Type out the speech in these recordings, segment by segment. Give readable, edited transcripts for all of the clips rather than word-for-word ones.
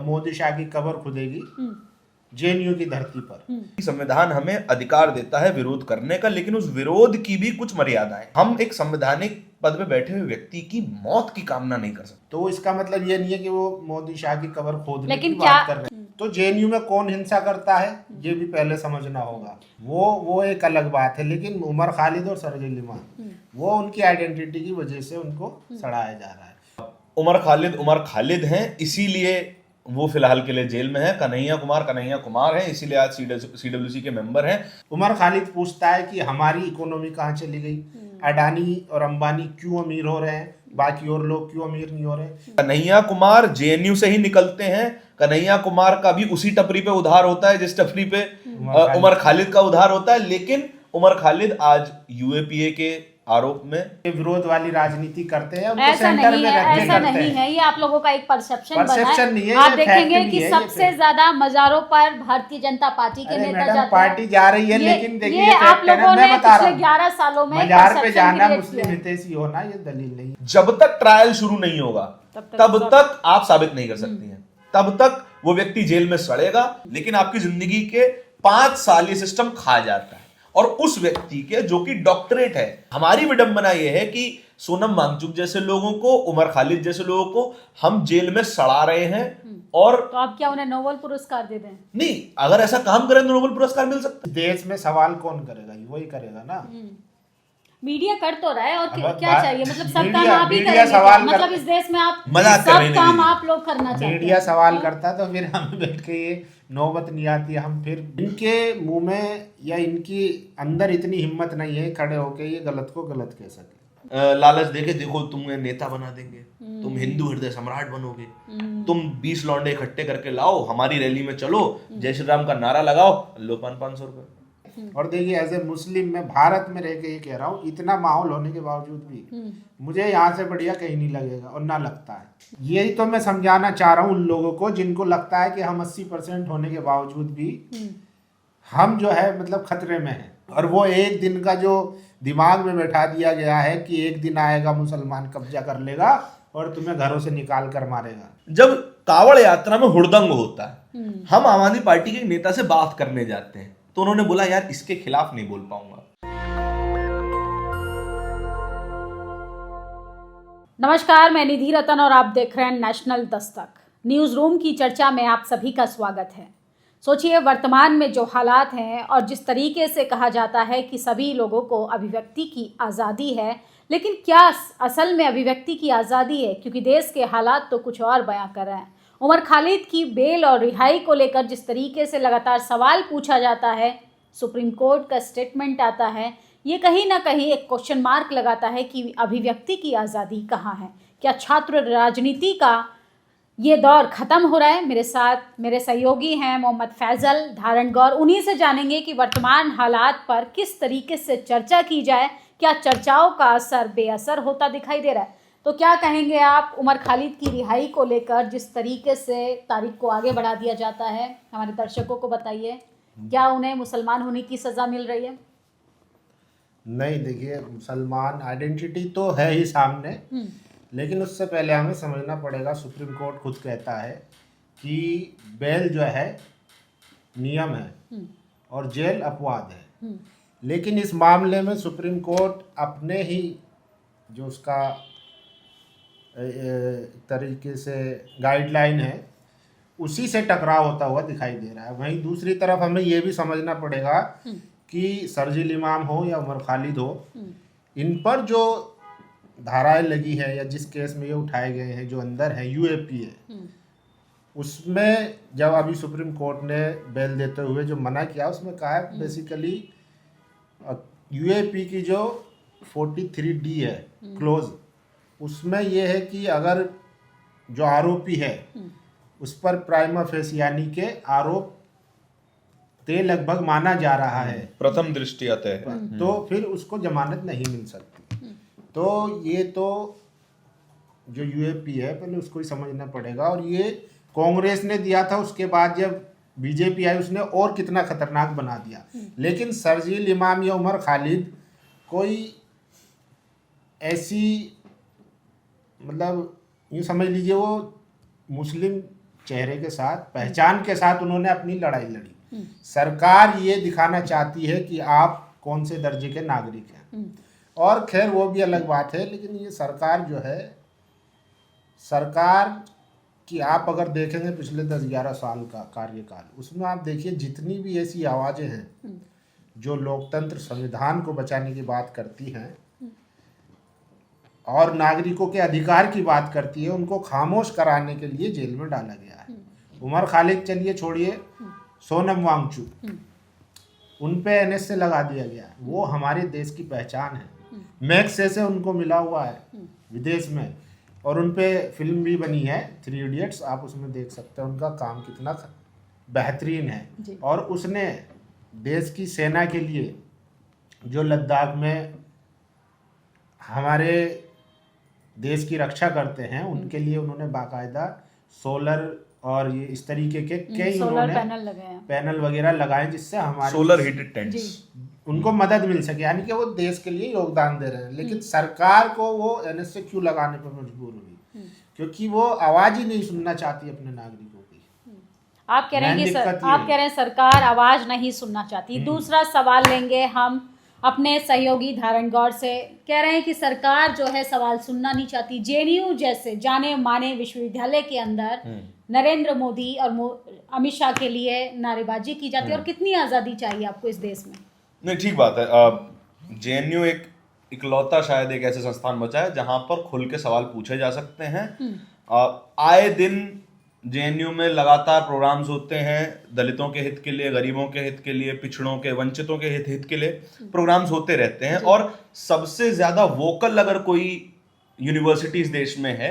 मोदी शाह की cover खुदेगी JNU की धरती पर। संविधान हमें अधिकार देता है विरोध करने का, लेकिन उस विरोध की भी कुछ मर्यादाएं। हम एक संवैधानिक पद पे बैठे हुए व्यक्ति की मौत की कामना नहीं कर सकते। तो इसका मतलब ये नहीं है कि वो मोदी शाह की कबर खोदने की लेकिन बात कर रहे हैं। तो जेएनयू में कौन हिंसा करता है ये भी पहले समझना होगा। वो एक अलग बात है, लेकिन उमर खालिद और सरजील इमाम वो उनकी आइडेंटिटी की वजह से उनको सड़ाया जा रहा है। उमर खालिद हैं, इसीलिए वो फिलहाल के लिए जेल में है। कन्हैया कुमार हैं, इसीलिए आज सीडब्ल्यूसी के मेंबर हैं। उमर खालिद पूछता है कि हमारी इकोनॉमी कहाँ चली गई, अडानी और अंबानी क्यों अमीर हो रहे हैं, बाकी और लोग क्यों अमीर नहीं हो रहे। कन्हैया कुमार जेएनयू से ही निकलते हैं। कन्हैया कुमार का भी उसी टपरी पे उधार होता है जिस टपरी पे उमर खालिद का उधार होता है। लेकिन उमर खालिद आज यूएपीए के आरोप में विरोध वाली राजनीति करते हैं। ऐसा नहीं है, ऐसा नहीं है, ये आप लोगों का एक परसेप्शन नहीं है। आप देखेंगे कि सबसे ज्यादा मजारों पर भारतीय जनता पार्टी के नेता जाते हैं। पार्टी जा रही है, लेकिन देखिए आप लोगों ने पिछले 11 सालों में मजार पे जाना मुस्लिम हितैषी होना ये दलील नहीं। जब तक ट्रायल शुरू नहीं होगा तब तक आप साबित नहीं कर सकती हैं, तब तक वो व्यक्ति जेल में सड़ेगा। लेकिन आपकी जिंदगी के 5 साल ये सिस्टम खा जाता है, और उस व्यक्ति के जो कि डॉक्टरेट है। हमारी विडंबना यह है कि सोनम वांगचुक जैसे लोगों को, उमर खालिद जैसे लोगों को हम जेल में सड़ा रहे हैं। और तो आप क्या उन्हें नोबेल पुरस्कार दे दें? नहीं, अगर ऐसा काम करें तो नोबेल पुरस्कार मिल सकता है। देश में सवाल कौन करेगा, वही करेगा ना। मीडिया कर तो रहा है, और क्या चाहिए? मतलब सब काम मीडिया- आप ही मीडिया करेंगे सवाल क्या? मतलब इस देश में आप मजाक कर रहे सब हैं काम दीदी। आप लोग करना चाहते हैं। मीडिया सवाल करता तो फिर हमें बैठ के ये नौबत नहीं आती। हम फिर इनके मुंह में या इनकी अंदर इतनी हिम्मत नहीं है खड़े होके ये गलत को गलत कह सके। लालच देके देखो तुम्हें नेता बना देंगे, तुम हिंदू हृदय सम्राट बनोगे, तुम 20 लौंडे इकट्ठे करके लाओ, हमारी रैली में चलो, जय श्री राम का नारा लगाओ, लो 500 रुपए। और देखिए एज ए मुस्लिम मैं भारत में रह के ये कह रहा हूँ, इतना माहौल होने के बावजूद भी मुझे यहाँ से बढ़िया कहीं नहीं लगेगा और ना लगता है। यही तो मैं समझाना चाह रहा हूँ उन लोगों को जिनको लगता है कि हम 80% होने के बावजूद भी हम जो है मतलब खतरे में हैं। और वो एक दिन का जो दिमाग में बैठा दिया गया है कि एक दिन आएगा मुसलमान कब्जा कर लेगा और तुम्हें घरों से निकाल कर मारेगा। जब कावड़ यात्रा में हुड़दंग होता है, हम आम आदमी पार्टी के नेता से बात करने जाते हैं, तो उन्होंने बोला यार इसके खिलाफ नहीं बोल पाऊंगा। नमस्कार, मैं निधि रतन और आप देख रहे हैं नेशनल दस्तक। न्यूज रूम की चर्चा में आप सभी का स्वागत है। सोचिए, वर्तमान में जो हालात हैं और जिस तरीके से कहा जाता है कि सभी लोगों को अभिव्यक्ति की आज़ादी है, लेकिन क्या असल में अभिव्यक्ति की आज़ादी है? क्योंकि देश के हालात तो कुछ और बयां कर रहे हैं। उमर खालिद की बेल और रिहाई को लेकर जिस तरीके से लगातार सवाल पूछा जाता है, सुप्रीम कोर्ट का स्टेटमेंट आता है, ये कहीं ना कहीं एक क्वेश्चन मार्क लगाता है कि अभिव्यक्ति की आज़ादी कहाँ है। क्या छात्र राजनीति का ये दौर ख़त्म हो रहा है? मेरे साथ मेरे सहयोगी हैं मोहम्मद फैजल, धारण गौर। उन्हीं से जानेंगे कि वर्तमान हालात पर किस तरीके से चर्चा की जाए। क्या चर्चाओं का असर बेअसर होता दिखाई दे रहा है? तो क्या कहेंगे आप उमर खालिद की रिहाई को लेकर जिस तरीके से तारीख को आगे बढ़ा दिया जाता है? हमारे दर्शकों को बताइए, क्या उन्हें मुसलमान होने की सज़ा मिल रही है? नहीं, देखिए मुसलमान आइडेंटिटी तो है ही सामने, लेकिन उससे पहले हमें समझना पड़ेगा, सुप्रीम कोर्ट खुद कहता है कि बेल जो है नियम है और जेल अपवाद है। लेकिन इस मामले में सुप्रीम कोर्ट अपने ही जो उसका तरीके से गाइडलाइन है उसी से टकराव होता हुआ दिखाई दे रहा है। वहीं दूसरी तरफ हमें ये भी समझना पड़ेगा कि सरजील इमाम हो या उमर खालिद हो, इन पर जो धाराएं लगी है या जिस केस में ये उठाए गए हैं जो अंदर है यूएपीए, उसमें जब अभी सुप्रीम कोर्ट ने बेल देते हुए जो मना किया उसमें कहा है बेसिकली यूएपी की जो 43D है क्लोज, उसमें ये है कि अगर जो आरोपी है उस पर प्राइमा फेसी यानी के आरोप तय लगभग माना जा रहा है, प्रथम दृष्टया तय, तो फिर उसको जमानत नहीं मिल सकती। तो ये तो जो यूएपी है पहले उसको ही समझना पड़ेगा। और ये कांग्रेस ने दिया था, उसके बाद जब बीजेपी आई उसने और कितना खतरनाक बना दिया। लेकिन सरजील इमाम या उमर खालिद कोई ऐसी मतलब यूँ समझ लीजिए वो मुस्लिम चेहरे के साथ, पहचान के साथ उन्होंने अपनी लड़ाई लड़ी। सरकार ये दिखाना चाहती है कि आप कौन से दर्जे के नागरिक हैं, और खैर वो भी अलग बात है, लेकिन ये सरकार जो है, सरकार की आप अगर देखेंगे पिछले 10-11 साल का कार्यकाल, उसमें आप देखिए जितनी भी ऐसी आवाज़ें हैं जो लोकतंत्र संविधान को बचाने की बात करती हैं और नागरिकों के अधिकार की बात करती है, उनको खामोश कराने के लिए जेल में डाला गया है। उमर खालिद चलिए छोड़िए, सोनम वांगचुक, उन पे NSA लगा दिया गया। वो हमारे देश की पहचान है। मैक्से से उनको मिला हुआ है विदेश में, और उन पे फिल्म भी बनी है 3 इडियट्स, आप उसमें देख सकते हैं उनका काम कितना बेहतरीन है। और उसने देश की सेना के लिए जो लद्दाख में हमारे देश की रक्षा करते हैं, उनके लिए उन्होंने बाकायदा सोलर और ये इस तरीके के कई उन्होंने पैनल वगैरह लगाए, जिससे हमारे सोलर हीटेड टेंट्स उनको मदद मिल सके, यानी कि वो देश के लिए योगदान दे रहे हैं। लेकिन सरकार को वो NSA क्यों लगाने पर मजबूर हुई? क्योंकि वो आवाज ही नहीं सुनना चाहती अपने नागरिकों की। आप कह रहे हैं सरकार आवाज नहीं सुनना चाहती। दूसरा सवाल लेंगे हम अपने सहयोगी धारण गौर से। कह रहे हैं कि सरकार जो है सवाल सुनना नहीं चाहती। JNU जैसे जाने माने विश्वविद्यालय के अंदर नरेंद्र मोदी और अमित शाह के लिए नारेबाजी की जाती है, और कितनी आज़ादी चाहिए आपको इस देश में? नहीं, ठीक बात है। JNU एक इकलौता शायद एक ऐसे संस्थान बचा है जहां पर खुल के सवाल पूछे जा सकते हैं। आए दिन JNU में लगातार प्रोग्राम्स होते हैं, दलितों के हित के लिए, गरीबों के हित के लिए, पिछड़ों के, वंचितों के हित के लिए प्रोग्राम्स होते रहते हैं। और सबसे ज्यादा वोकल अगर कोई यूनिवर्सिटी इस देश में है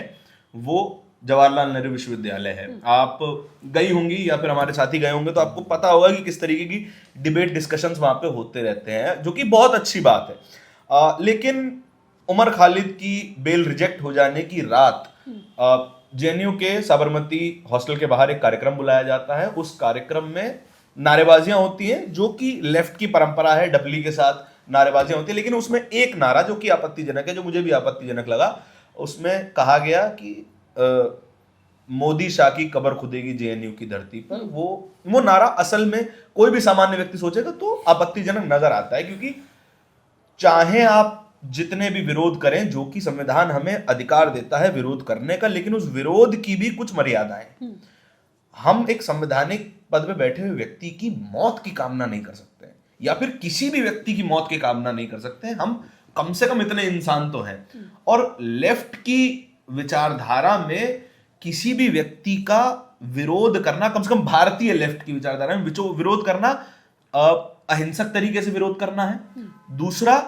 वो जवाहरलाल नेहरू विश्वविद्यालय है। आप गई होंगी या फिर हमारे साथी गए होंगे तो आपको पता होगा कि किस तरीके की डिबेट डिस्कशंस वहां पे होते रहते हैं, जो कि बहुत अच्छी बात है। लेकिन उमर खालिद की बेल रिजेक्ट हो जाने की रात JNU के साबरमती हॉस्टल के बाहर एक कार्यक्रम बुलाया जाता है। उस कार्यक्रम में नारेबाजियां होती हैं, जो कि लेफ्ट की परंपरा है, डपली के साथ नारेबाजियां होती है। लेकिन उसमें एक नारा जो कि आपत्तिजनक है, जो मुझे भी आपत्तिजनक लगा, उसमें कहा गया कि मोदी शाह की कब्र खुदेगी JNU की धरती पर। वो नारा असल में कोई भी सामान्य व्यक्ति सोचेगा तो आपत्तिजनक नजर आता है, क्योंकि चाहे आप जितने भी विरोध करें, जो कि संविधान हमें अधिकार देता है विरोध करने का, लेकिन उस विरोध की भी कुछ मर्यादाएं। हम एक संवैधानिक पद पे बैठे हुए व्यक्ति की मौत की कामना नहीं कर सकते, या फिर किसी भी व्यक्ति की मौत की कामना नहीं कर सकते। हम कम से कम इतने इंसान तो हैं। और लेफ्ट की विचारधारा में किसी भी व्यक्ति का विरोध करना, कम से कम भारतीय लेफ्ट की विचारधारा में विरोध करना, अहिंसक तरीके से विरोध करना है। दूसरा,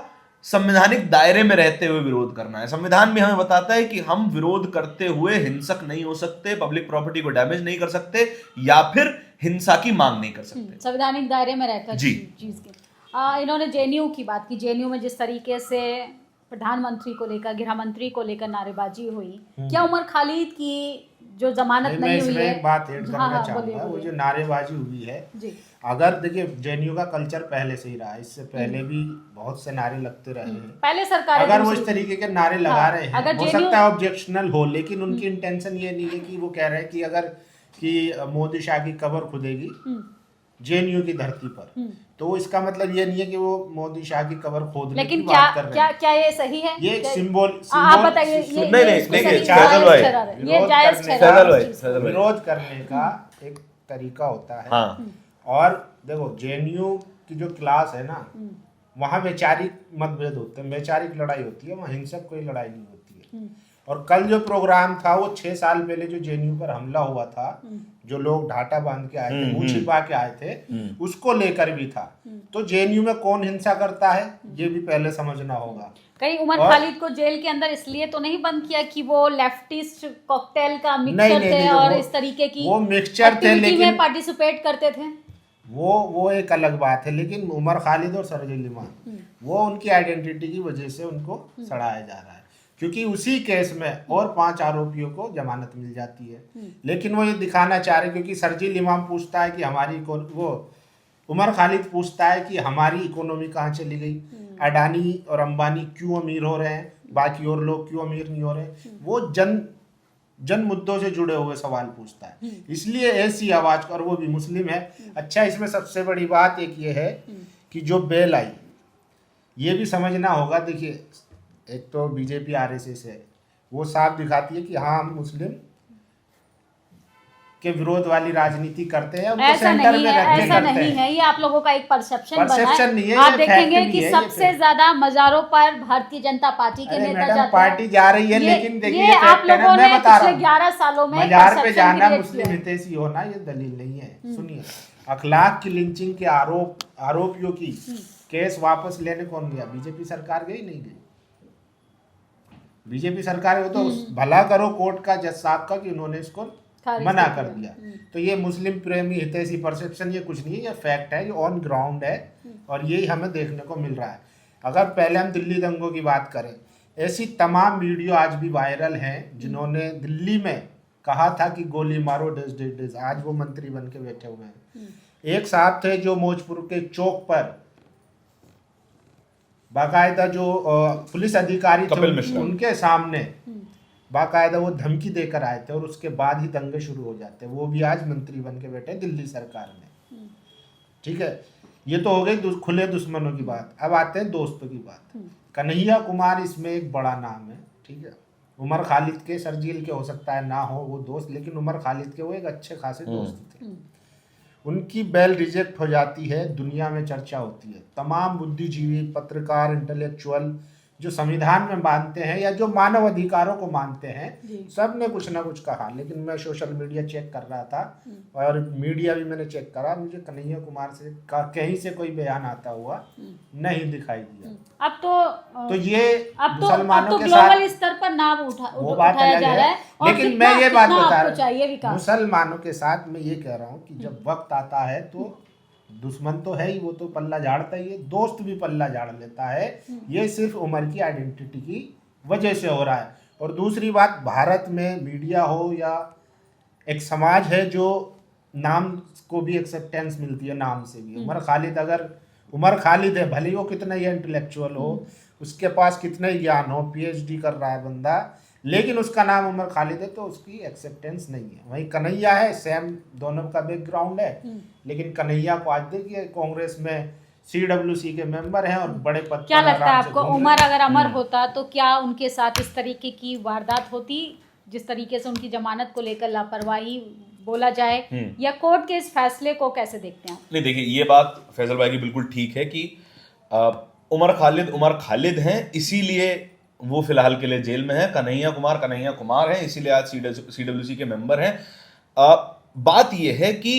संवैधानिक दायरे में रहते हुए विरोध करना है। संविधान भी हमें बताता है कि हम विरोध करते हुए हिंसक नहीं हो सकते, पब्लिक प्रॉपर्टी को डैमेज नहीं कर सकते, या फिर हिंसा की मांग नहीं कर सकते, संवैधानिक दायरे में रहकर चीज के। इन्होंने JNU की बात की। JNU में जिस तरीके से प्रधानमंत्री को लेकर, गृह मंत्री को लेकर नारेबाजी हुई, क्या उमर खालिद की जो जमानत नहीं हुई है? एक बात ऐड करना चाहूंगा, वो जो नारेबाजी हुई है, अगर देखिए JNU का कल्चर पहले से ही रहा है, इससे पहले भी बहुत से नारे लगते रहे हैं पहले सरकार। अगर वो इस तरीके के नारे लगा रहे हैं, हो सकता है ऑब्जेक्शनल हो, लेकिन उनकी इंटेंशन ये नहीं है कि वो कह रहे हैं कि अगर कि मोदी शाह की कब्र खुदेगी JNU की धरती पर, तो इसका मतलब ये नहीं है कि वो मोदी शाह की कब्र खोदने की बात कर रहे हैं। क्या ये सही है? ये सिंबल आप बताइए। विरोध करने का एक तरीका होता है। और देखो JNU की जो क्लास है ना, वहाँ वैचारिक मतभेद होते हैं, वैचारिक लड़ाई होती है, वहाँ हिंसक कोई लड़ाई नहीं होती है। और कल जो प्रोग्राम था, वो 6 साल पहले जो JNU पर हमला हुआ था, जो लोग ढाटा बांध के आए थे, मुंह छिपा के आए थे, उसको लेकर भी था। तो JNU में कौन हिंसा करता है, ये भी पहले समझना होगा। कहीं उमर खालिद को जेल के अंदर इसलिए तो नहीं बंद किया कि वो लेफ्टिस्ट कॉकटेल का मिक्सचर थे और इस तरीके की वो मिक्सचर थे, लेकिन पार्टिसिपेट करते थे। वो एक अलग बात है। लेकिन उमर खालिद और सरजील इमाम, वो उनकी आइडेंटिटी की वजह से उनको सड़ाया जा रहा है, क्योंकि उसी केस में और 5 आरोपियों को जमानत मिल जाती है। लेकिन वो ये दिखाना चाह रहे, क्योंकि सरजील इमाम पूछता है कि हमारी वो उमर खालिद पूछता है कि हमारी इकोनॉमी कहाँ चली गई, अडानी और अंबानी क्यों अमीर हो रहे हैं, बाकी और लोग क्यों अमीर नहीं हो रहे। वो जन मुद्दों से जुड़े हुए सवाल पूछता है, इसलिए ऐसी आवाज, और वो भी मुस्लिम है। अच्छा, इसमें सबसे बड़ी बात एक ये है कि जो बेल आई, ये भी समझना होगा। देखिए, एक तो बीजेपी आरएसएस है, वो साफ दिखाती है कि हाँ हम मुस्लिम के विरोध वाली राजनीति करते हैं, उनको ऐसा सेंटर नहीं में है, रख के ऐसा करते नहीं हैं। है, ये आप लोगों का एक परसेप्शन बना परसेप्शन नहीं है, आप ये देखेंगे फैक्ट भी कि है, ये सबसे फैक्ट। ज्यादा मज़ारों पर भारतीय जनता पार्टी के अरे नेता मैडम, जाते पार्टी हैं। जा रही है, लेकिन देखिए ये आप फैक्ट है ना, लोगों मैं ने बता रहा पिछले हूँ। 11 सालों में मजार पे perception जाना create मुस्लिम किया है। हितैषी होना ये दलील नहीं है। सुनिए, अखलाक की लिंचिंग के आरोपियों की केस वापस लेने कौन गया? बीजेपी सरकार गई, नहीं गई? बीजेपी सरकार को तो भला करो कोर्ट का, जज साहब का, कि उन्होंने इसको मना कर दिया। तो ये मुस्लिम प्रेमी हितैषी परसेप्शन ये कुछ नहीं है, ये फैक्ट है, ये ऑन ग्राउंड है, और यही हमें देखने को मिल रहा है। अगर पहले हम दिल्ली दंगों की बात करें, ऐसी तमाम वीडियो आज भी वायरल हैं जिन्होंने दिल्ली में कहा था कि गोली मारो, डिस, आज वो मंत्री बन के बैठे हुए हैं। एक साहब थे जो मौजपुर के चौक पर बाकायदा जो पुलिस अधिकारी कपिल थे मिश्रा, उनके सामने बाकायदा वो धमकी देकर आए थे, और उसके बाद ही दंगे शुरू हो जाते हैं। वो भी आज मंत्री बन के बैठे दिल्ली सरकार में। ठीक है, ये तो हो गई खुले दुश्मनों की बात। अब आते हैं दोस्तों की बात। कन्हैया कुमार इसमें एक बड़ा नाम है। ठीक है, उमर खालिद के, शर्जील के हो सकता है ना हो वो दोस्त, लेकिन उमर खालिद के वो एक अच्छे खासे दोस्त थे। उनकी बेल रिजेक्ट हो जाती है, दुनिया में चर्चा होती है। तमाम बुद्धिजीवी, पत्रकार, इंटेलेक्चुअल जो संविधान में मानते हैं या जो मानव अधिकारों को मानते हैं, सब ने कुछ ना कुछ कहा। लेकिन मैं सोशल मीडिया चेक कर रहा था, और मीडिया भी मैंने चेक करा, मुझे कन्हैया कुमार से कहीं से कोई बयान आता हुआ नहीं दिखाई दिया। अब तो ये मुसलमानों के ग्लोबल साथ स्तर पर नाम वो बात उठाया अलग जा रहा है, है। और लेकिन मैं ये बात बता रहा चाहिए हूँ, विकास। मुसलमानों के साथ मैं ये कह रहा हूँ कि जब वक्त आता है तो दुश्मन तो है ही, वो तो पल्ला झाड़ता ही है, दोस्त भी पल्ला झाड़ लेता है। ये सिर्फ उमर की आइडेंटिटी की वजह से हो रहा है। और दूसरी बात, भारत में मीडिया हो या एक समाज है जो नाम को भी एक्सेप्टेंस मिलती है, नाम से भी। उमर खालिद, अगर उमर खालिद है, भले ही वो कितना ही इंटेलेक्चुअल हो, उसके पास कितना ही ज्ञान हो, पीएचडी कर रहा है बंदा, लेकिन उसका नाम उमर खालिद है तो उसकी एक्सेप्टेंस नहीं है। वहीं कन्हैया है, सेम दोनों का बैकग्राउंड है, लेकिन कन्हैया को आज देखिए कांग्रेस में CWC के मेंबर हैं और बड़े पद पर। क्या लगता है आपको, उमर अगर अमर होता तो क्या उनके साथ इस तरीके की वारदात होती, जिस तरीके से उनकी जमानत को लेकर लापरवाही बोला जाए, या कोर्ट के इस फैसले को कैसे देखते हैं? नहीं, देखिए, ये बात फैजल भाई की बिल्कुल ठीक है कि उमर खालिद हैं, इसीलिए वो फिलहाल के लिए जेल में है। कन्हैया कुमार हैं, इसीलिए आज CWC के मेंबर हैं। बात यह है कि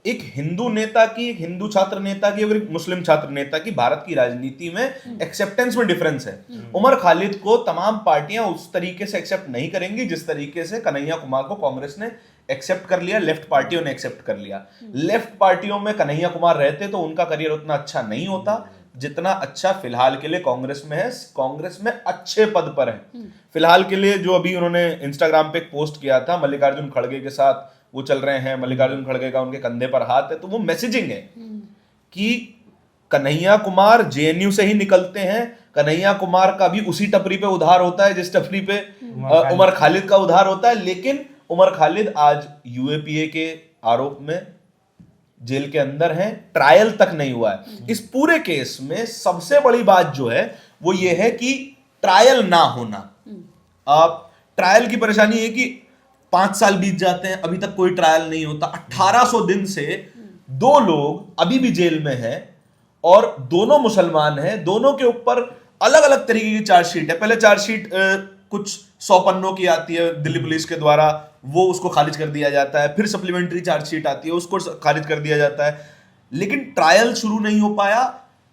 एक हिंदू नेता की, एक हिंदू छात्र नेता की और एक मुस्लिम छात्र नेता की भारत की राजनीति में एक्सेप्टेंस में डिफरेंस है। उमर खालिद को तमाम पार्टियां उस तरीके से एक्सेप्ट नहीं करेंगी जिस तरीके से कन्हैया कुमार को कांग्रेस ने एक्सेप्ट कर लिया, लेफ्ट पार्टियों ने एक्सेप्ट कर लिया। लेफ्ट पार्टियों में कन्हैया कुमार रहते तो उनका करियर उतना अच्छा नहीं होता जितना अच्छा फिलहाल के लिए कांग्रेस में है। कांग्रेस में अच्छे पद पर है फिलहाल के लिए। जो अभी उन्होंने इंस्टाग्राम पे एक पोस्ट किया था, मल्लिकार्जुन खड़गे के साथ वो चल रहे हैं, मल्लिकार्जुन खड़गे का उनके कंधे पर हाथ है, तो वो मैसेजिंग है कि कन्हैया कुमार JNU से ही निकलते हैं। कन्हैया कुमार का भी उसी टपरी पे उधार होता है जिस टपरी पे उमर खालिद का उधार होता है। लेकिन उमर खालिद आज UAPA के आरोप में जेल के अंदर हैं, ट्रायल तक नहीं हुआ है। इस पूरे केस में सबसे बड़ी बात जो है वो ये है कि ट्रायल ना होना। ट्रायल की परेशानी है कि 5 साल बीत जाते हैं, अभी तक कोई ट्रायल नहीं होता। 1800 दिन से 2 लोग अभी भी जेल में हैं और दोनों मुसलमान हैं। दोनों के ऊपर अलग अलग तरीके की चार्जशीट है। पहले चार्जशीट कुछ 100 पन्नों की आती है दिल्ली पुलिस के द्वारा, वो उसको खारिज कर दिया जाता है। फिर सप्लीमेंट्री चार्जशीट आती है, उसको खारिज कर दिया जाता है। लेकिन ट्रायल शुरू नहीं हो पाया।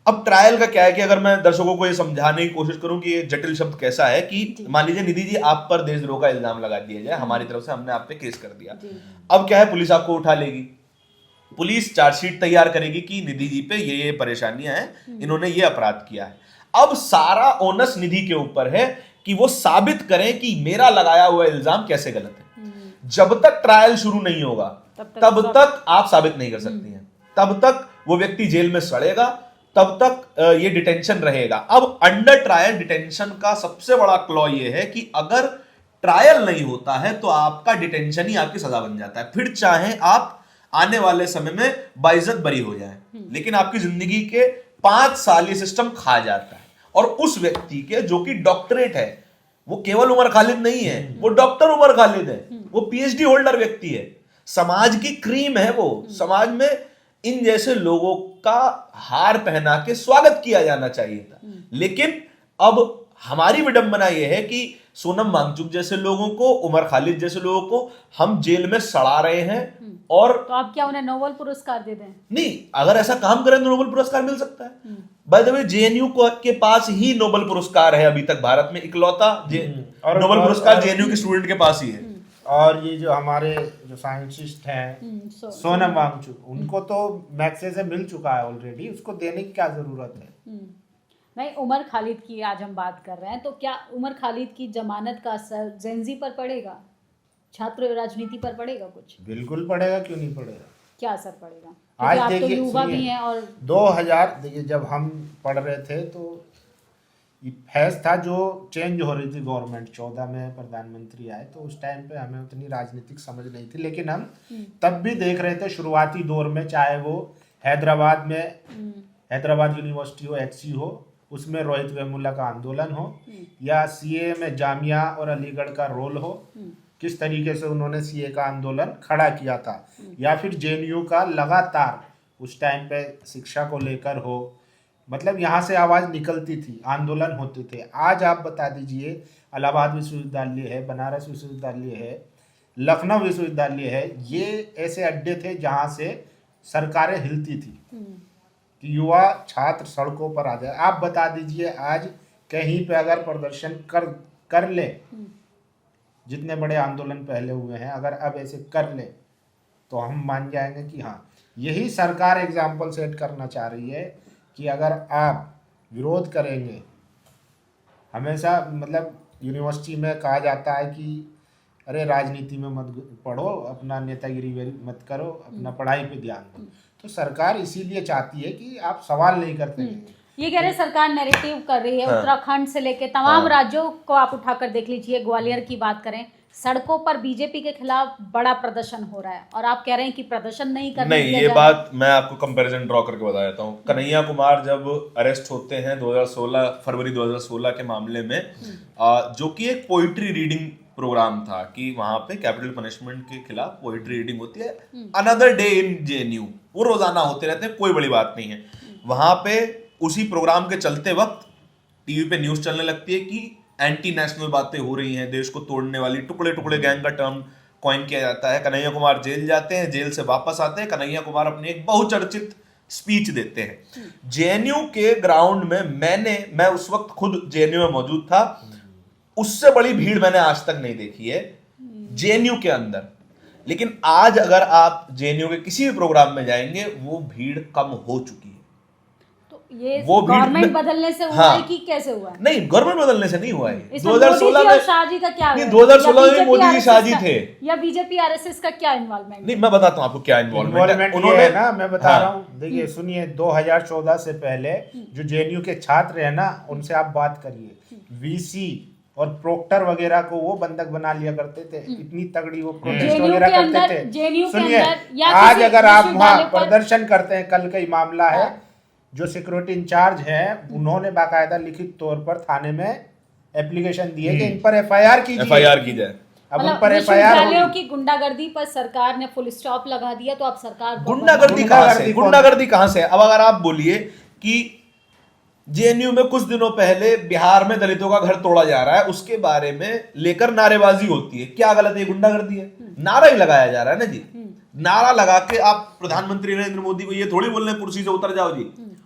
अब ट्रायल का क्या है कि अगर मैं दर्शकों को ये समझाने की कोशिश करूं कि ये जटिल शब्द कैसा है कि मान लीजिए निधि जी आप पर देशद्रोह का इल्जाम लगा दिया जाए, हमारी तरफ से हमने आप पे केस कर दिया। अब क्या है, पुलिस आपको उठा लेगी, पुलिस चार्जशीट तैयार करेगी कि निधि जी पे ये परेशानियां हैं, इन्होंने ये अपराध किया है। अब सारा ओनस निधि के ऊपर है कि वो साबित करें कि मेरा लगाया हुआ इल्जाम कैसे गलत है। जब तक ट्रायल शुरू नहीं होगा तब तक आप साबित नहीं कर सकती हैं, तब तक वो व्यक्ति जेल में सड़ेगा, तब तक ये डिटेंशन रहेगा। अब अंडर ट्रायल डिटेंशन का सबसे बड़ा क्लॉ ये है कि अगर ट्रायल नहीं होता है तो आपका डिटेंशन ही आपकी सजा बन जाता है, फिर चाहे आप आने वाले समय में बाइज्जत बरी हो जाए, लेकिन आपकी जिंदगी के 5 साल ये सिस्टम खा जाता है। और उस व्यक्ति के जो कि डॉक्टरेट है, वो केवल उमर खालिद नहीं है, वो डॉक्टर उमर खालिद है, वो पीएचडी होल्डर व्यक्ति है, समाज की क्रीम है, वो समाज में इन जैसे लोगों का हार पहना के स्वागत किया जाना चाहिए था। लेकिन अब हमारी विडंबना यह है कि सोनम वांगचुक जैसे लोगों को, उमर खालिद जैसे लोगों को हम जेल में सड़ा रहे हैं। और तो आप क्या उन्हें नोबेल पुरस्कार दे दें? नहीं, अगर ऐसा काम करें तो नोबेल पुरस्कार मिल सकता है। बाय द वे जेएनयू के पास ही नोबेल पुरस्कार है अभी तक भारत में, इकलौता नोबेल पुरस्कार जेएनयू के स्टूडेंट के पास ही है। और ये जो हमारे जो साइंटिस्ट हैं सोनम वांगचुक, उनको तो मैक्से से मिल चुका है ऑलरेडी, उसको देने की क्या जरूरत है? नहीं, उमर खालिद की आज हम बात कर रहे हैं, तो क्या उमर खालिद की जमानत का असर जेनजी पर पड़ेगा, छात्र राजनीति पर पड़ेगा? कुछ बिल्कुल पड़ेगा, क्यों नहीं पड़ेगा? क्या असर पड़ेगा? आज आप तो देखिए, युवा भी सुनिए, हैं और 2000 देखिए जब हम पढ़ रहे थे तो ये फैज था जो चेंज हो रही थी गवर्नमेंट, 14 में प्रधानमंत्री आए, तो उस टाइम पे हमें उतनी राजनीतिक समझ नहीं थी, लेकिन हम तब भी देख रहे थे शुरुआती दौर में, चाहे वो हैदराबाद में हैदराबाद यूनिवर्सिटी हो, HC हो, उसमें रोहित वेमुला का आंदोलन हो, या CA में जामिया और अलीगढ़ का रोल हो, किस तरीके से उन्होंने CA का आंदोलन खड़ा किया था, या फिर JNU का लगातार उस टाइम पे शिक्षा को लेकर हो, मतलब यहाँ से आवाज़ निकलती थी, आंदोलन होते थे। आज आप बता दीजिए, इलाहाबाद विश्वविद्यालय है, बनारस विश्वविद्यालय है, लखनऊ विश्वविद्यालय है, ये ऐसे अड्डे थे जहाँ से सरकारें हिलती थी कि युवा छात्र सड़कों पर आ जाए। आप बता दीजिए आज कहीं पे अगर प्रदर्शन कर ले, जितने बड़े आंदोलन पहले हुए हैं, अगर अब ऐसे कर ले तो हम मान जाएंगे कि हाँ, यही सरकार एग्जाम्पल सेट करना चाह रही है कि अगर आप विरोध करेंगे, हमेशा मतलब यूनिवर्सिटी में कहा जाता है कि अरे राजनीति में मत पढ़ो, अपना नेतागिरी मत करो, अपना पढ़ाई पे ध्यान दो। तो सरकार इसीलिए चाहती है कि आप सवाल नहीं करते। ये कह रहे सरकार नैरेटिव कर रही है। हाँ। उत्तराखंड से लेके तमाम राज्यों को आप उठाकर देख लीजिए, ग्वालियर की बात करें, सड़कों पर बीजेपी के खिलाफ बड़ा प्रदर्शन हो रहा है, और आप कह रहे हैं कि प्रदर्शन नहीं करने नहीं, ये बात मैं आपको कंपैरिजन ड्रॉ करके बता देता हूँ। कन्हैया कुमार जब अरेस्ट होते हैं 2016 फरवरी 2016 के मामले में, जो कि एक पोइट्री रीडिंग प्रोग्राम था कि वहां पे कैपिटल पनिशमेंट के खिलाफ पोइट्री रीडिंग होती है, अनदर डे इन JNU, वो रोजाना होते रहते हैं, कोई बड़ी बात नहीं है। वहां पे उसी प्रोग्राम के चलते वक्त टीवी पे न्यूज चलने लगती है कि एंटी नेशनल बातें हो रही हैं, देश को तोड़ने वाली, टुकड़े टुकड़े गैंग का टर्म कॉइन किया जाता है। कन्हैया कुमार जेल जाते हैं, जेल से वापस आते हैं, कन्हैया कुमार अपनी एक बहुचर्चित स्पीच देते हैं JNU के ग्राउंड में। मैं उस वक्त खुद JNU में मौजूद था, उससे बड़ी भीड़ मैंने आज तक नहीं देखी है JNU के अंदर। लेकिन आज अगर आप JNU के किसी भी प्रोग्राम में जाएंगे, वो भीड़ कम हो चुकी है। तो ये वो गवर्नमेंट बदलने से हुआ है कि कैसे हुआ है? नहीं, गवर्नमेंट बदलने से नहीं हुआ है। 2016 में शाहजी का क्या, 2016 में मोदी जी शाहजी थे, या बीजेपी RSS का क्या इन्वॉल्वमेंट? नहीं, मैं बताता हूँ आपको क्या इन्वॉल्वमेंट उन्होंने ना, मैं बता रहा हूँ, देखिए सुनिए, 2014 से पहले जो JNU के छात्र है ना, उनसे आप बात करिए, VC और प्रोक्टर वगैरह को वो बंधक बना लिया करते थे, इतनी तगड़ी वो प्रोटेस्ट वगैरह करते थे। सुनिए, आज अगर आप वहाँ प्रदर्शन करते हैं, कल का ही मामला है, जो सिक्योरिटी इंचार्ज है उन्होंने बाकायदा लिखित तौर पर थाने में एप्लीकेशन दी है कि इन पर FIR की जाए। अब उन पर FIR की गुंडागर्दी पर सरकार ने फुल स्टॉप लगा दिया, तो अब सरकार गुंडागर्दी कहां से? अब अगर आप बोलिए कि JNU में कुछ दिनों पहले बिहार में दलितों का घर तोड़ा जा रहा है, उसके बारे में लेकर नारेबाजी होती है, क्या गलत है? गुंडागर्दी है? नारा ही लगाया जा रहा है ना जी। नारा लगा के आप प्रधानमंत्री नरेंद्र मोदी को ये थोड़ी बोल रहे हैं कुर्सी से उतर जाओ जी,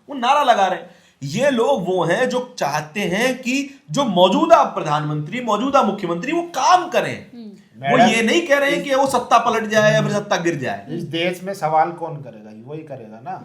वो नारा लगा रहे हैं। ये लोग वो हैं जो चाहते हैं कि जो मौजूदा प्रधानमंत्री, मौजूदा मुख्यमंत्री वो काम करें। वो ये नहीं कह रहे हैं कि वो सत्ता पलट जाए या फिर सत्ता गिर जाए। इस देश में सवाल कौन करेगा? वही करेगा ना।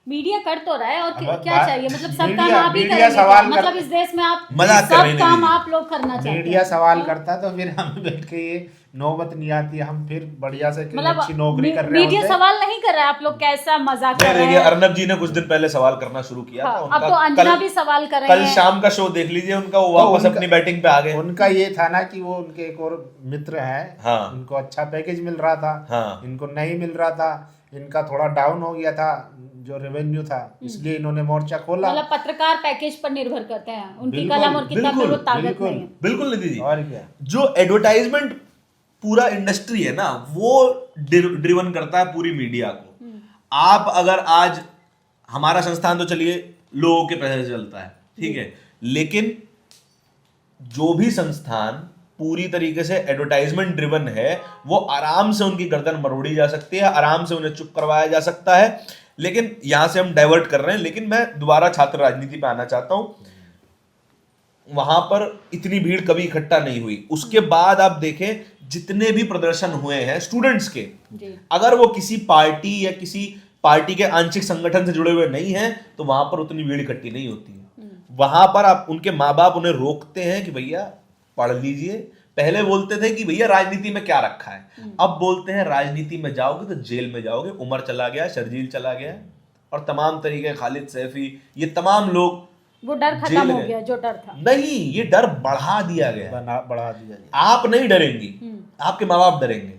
मीडिया कर तो रहा है और अब क्या चाहिए, मतलब सब काम मीडिया- आप ही मीडिया करेंगे सवाल क्या? कर- मतलब इस देश में आप मजाक कर रही सब हैं काम दीदी। आप लोग करना चाहते हैं। मीडिया सवाल करता तो फिर हम बैठ के ये नौबत नहीं आती, हम फिर बढ़िया से मतलब अच्छी नौकरी कर रहे मीडिया होते। सवाल नहीं कर रहा है, आप लोग कैसा मजाक कर नहीं रहे देखिए, हैं। अर्नब जी ने कुछ दिन पहले सवाल करना शुरू किया हाँ, था अब उनका तो अंजना कल- भी सवाल कर रहे कल हैं। शाम का शो देख लीजिए उनका, वो तो वापस उनका- अपनी बैटिंग पे आ गए। उनका ये था ना कि वो उनके एक और मित्र हैं, हाँ। उनको अच्छा पैकेज मिल रहा था, हाँ। इनको नहीं मिल रहा था, इनका थोड़ा डाउन हो गया था जो रेवेन्यू था, इसलिए इन्होंने मोर्चा खोला। मतलब पत्रकार पैकेज पर निर्भर करते हैं, उनकी बिल्कुल, कलम और किताब में वो ताकत बिल्कुल। नहीं है। बिल्कुल निधि जी, और क्या, जो एडवर्टाइजमेंट पूरा इंडस्ट्री है ना, वो ड्रिवन करता है पूरी मीडिया को। आप अगर आज हमारा संस्थान तो चलिए लोगों के पैसे से चलता है, ठीक है, लेकिन जो भी संस्थान पूरी तरीके से एडवर्टाइजमेंट ड्रिवन है, वो आराम से उनकी गर्दन मरोड़ी जा सकती है, आराम से उन्हें चुप करवाया जा सकता है। लेकिन यहां से हम डाइवर्ट कर रहे हैं, लेकिन मैं दोबारा छात्र राजनीति पे आना चाहता हूं। वहां पर इतनी भीड़ कभी इकट्ठा नहीं हुई। उसके बाद आप देखें जितने भी प्रदर्शन हुए हैं स्टूडेंट्स के, जी। अगर वो किसी पार्टी या किसी पार्टी के आंशिक संगठन से जुड़े हुए नहीं हैं, तो वहां पर उतनी भीड़ इकट्ठी नहीं होती है। वहां पर आप उनके माँ बाप उन्हें रोकते हैं कि भैया पढ़ लीजिए। पहले बोलते थे कि भैया राजनीति में क्या रखा है, अब बोलते हैं राजनीति में जाओगे तो जेल में जाओगे। उमर चला गया, शर्जील चला गया, और तमाम तरीके, खालिद सैफी, ये तमाम लोग वो डर जेल खत्म हो गए। गया जो डर था। नहीं, ये डर बढ़ा दिया गया। बढ़ा दिया गया। आप नहीं डरेंगी, आपके माँ बाप डरेंगे,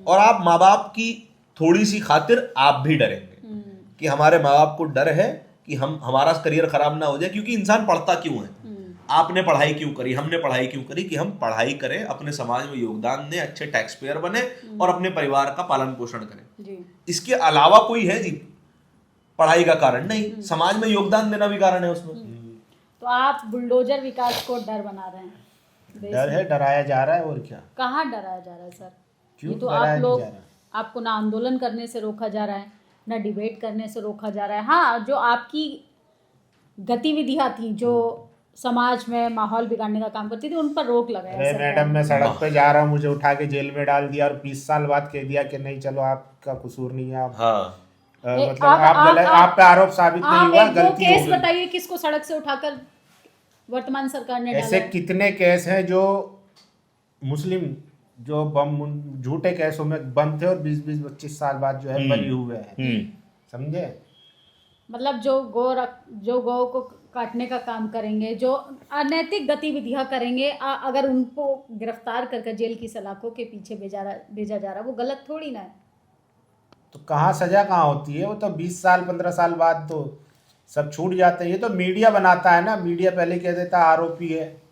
और आप माँ बाप की थोड़ी सी खातिर आप भी डरेंगे कि हमारे माँ बाप को डर है कि हमारा करियर खराब ना हो जाए। क्योंकि इंसान पढ़ता क्यों है? आपने पढ़ाई क्यों करी, हमने पढ़ाई क्यों करी? कि हम पढ़ाई करें, अपने समाज में योगदान दें, अच्छे टैक्स पेयर बने और अपने परिवार का पालन पोषण करें। जी। इसके अलावा कोई है जी पढ़ाई का कारण? नहीं, समाज में योगदान देना भी कारण है उसमें। तो आप बुलडोजर विकास को डर बना रहे हैं देश डर में। है, डराया जा रहा है, और क्या। कहाँ डराया जा रहा है सर? क्यों ये तो डराया आप नहीं लोग, जा रहा? आपको ना आंदोलन करने से रोका जा रहा है, ना डिबेट करने से रोका जा रहा है। हाँ, जो आपकी गतिविधियां थी जो समाज में माहौल बिगाड़ने का काम करती थी, उन पर रोक लगाया अरे सरकार मैडम, ने। मैं सड़क पे जा रहा हूँ, मुझे उठा के जेल में डाल दिया और 20 साल बाद कह दिया कि नहीं चलो आपका कसूर नहीं है, आप हाँ, मतलब आप गलत, आप पे आरोप साबित नहीं आप हुआ, एक दो गलती हो केस गई। बताइए किसको सड़क से उठाकर वर्तमान सरकार ने ऐसे डाला है? कितने केस हैं जो मुस्लिम जो बम झूठे केसों में बंद थे और 20-25 साल बाद जो है बरी हुए हैं, समझे। मतलब जो गौ को काटने का काम करेंगे, जो अनैतिक गतिविधियां करेंगे, अगर उनको गिरफ्तार करके जेल की सलाखों के पीछे भेजा जा रहा, वो गलत थोड़ी ना है। तो कहाँ सजा कहाँ होती है? वो तो 20 साल 15 साल बाद तो सब छूट जाते हैं। ये तो मीडिया बनाता है ना, मीडिया पहले कह देता है आरोपी है।